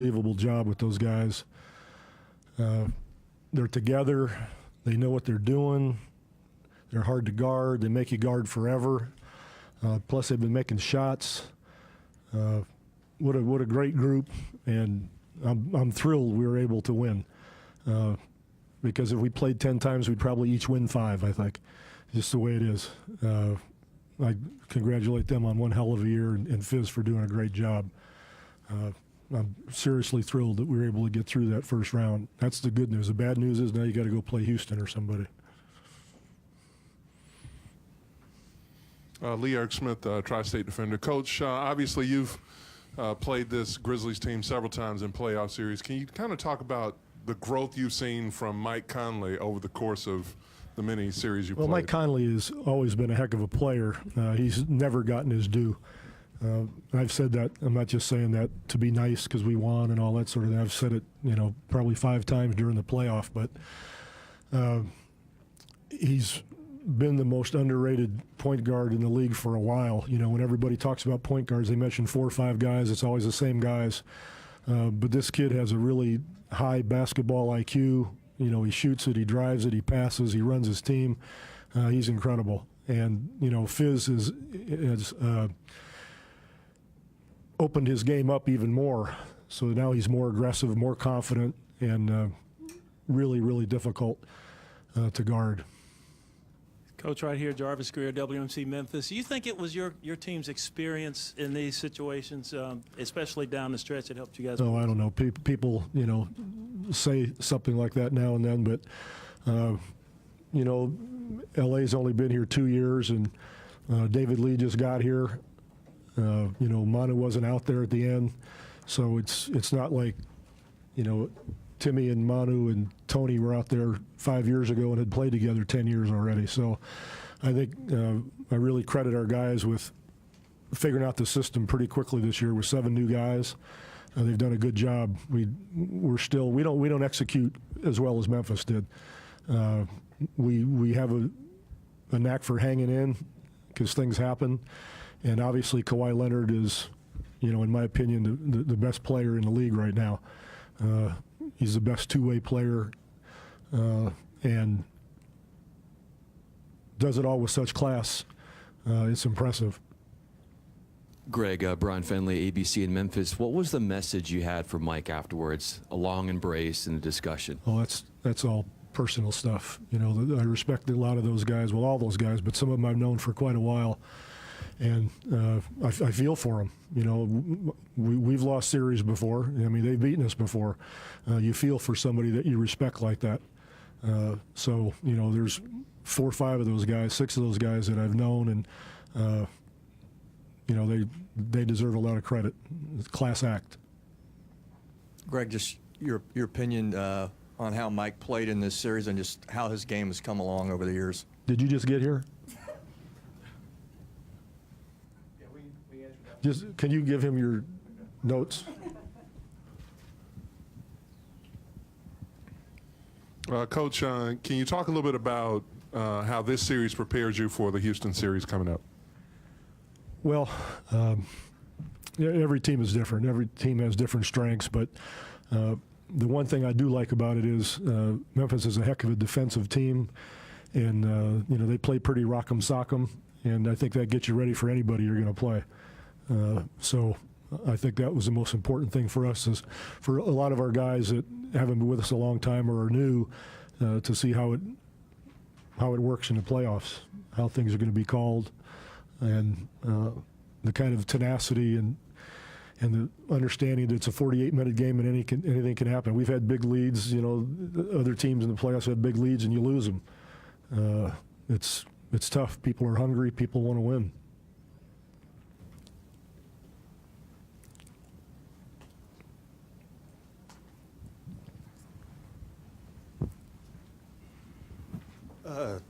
unbelievable job with those guys. They're together. They know what they're doing. They're hard to guard. They make you guard forever. Plus, they've been making shots. What a great group, and I'm thrilled we were able to win. Because if we played 10 times, we'd probably each win 5, I think. Just the way it is. I congratulate them on one hell of a year, and Fizz for doing a great job. I'm seriously thrilled that we were able to get through that first round. That's the good news. The bad news is now you got to go play Houston or somebody. Lee Eric Smith, Tri-State defender. Coach, obviously you've played this Grizzlies team several times in playoff series. Can you kind of talk about the growth you've seen from Mike Conley over the course of the many series you played? Well, Mike Conley has always been a heck of a player. He's never gotten his due. I've said that. I'm not just saying that to be nice because we won and all that sort of thing. I've said it, probably 5 times during the playoff. But he's been the most underrated point guard in the league for a while. When everybody talks about point guards, they mention 4 or 5 guys. It's always the same guys. But this kid has a really high basketball IQ. He shoots it, he drives it, he passes, he runs his team. He's incredible. And, Fizz has opened his game up even more. So now he's more aggressive, more confident, and really, really difficult to guard. Coach, right here, Jarvis Greer, WMC Memphis. Do you think it was your team's experience in these situations, especially down the stretch, that helped you guys? Oh, I don't know. People, say something like that now and then, but, LA's only been here 2 years, and David Lee just got here. Manu wasn't out there at the end, so it's not like, Timmy and Manu and Tony were out there 5 years ago and had played together 10 years already. So I think I really credit our guys with figuring out the system pretty quickly this year with 7 new guys. They've done a good job. We don't execute as well as Memphis did. We have a knack for hanging in because things happen, and obviously Kawhi Leonard is, in my opinion, the best player in the league right now. He's the best two-way player and does it all with such class. It's impressive. Gregg, Brian Fenley, ABC in Memphis. What was the message you had for Mike afterwards? A long embrace and a discussion. Oh, that's all personal stuff. I respect a lot of those guys, well, all those guys, but some of them I've known for quite a while. And I feel for them. We've lost series before. They've beaten us before. You feel for somebody that you respect like that. So, there's 4 or 5 of those guys, 6 of those guys that I've known, and, they deserve a lot of credit. It's a class act. Gregg, just your opinion on how Mike played in this series and just how his game has come along over the years. Did you just get here? Can you give him your notes? Coach, can you talk a little bit about how this series prepares you for the Houston series coming up? Well, every team is different. Every team has different strengths, but the one thing I do like about it is Memphis is a heck of a defensive team, and they play pretty rock'em sock'em, and I think that gets you ready for anybody you're going to play. So I think that was the most important thing for us, is for a lot of our guys that haven't been with us a long time or are new, to see how it works in the playoffs, how things are going to be called, and the kind of tenacity and the understanding that it's a 48-minute game and anything can happen. We've had big leads. Other teams in the playoffs have big leads and you lose them. It's tough. People are hungry. People want to win.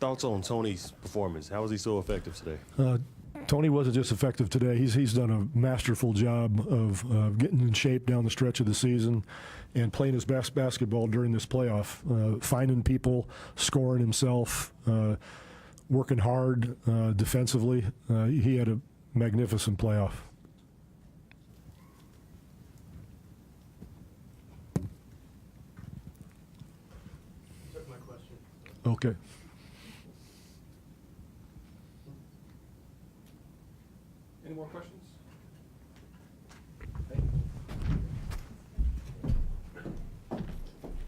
Thoughts on Tony's performance? How was he so effective today? Tony wasn't just effective today. He's done a masterful job of getting in shape down the stretch of the season and playing his best basketball during this playoff, finding people, scoring himself, working hard defensively. He had a magnificent playoff. Okay. Any more questions?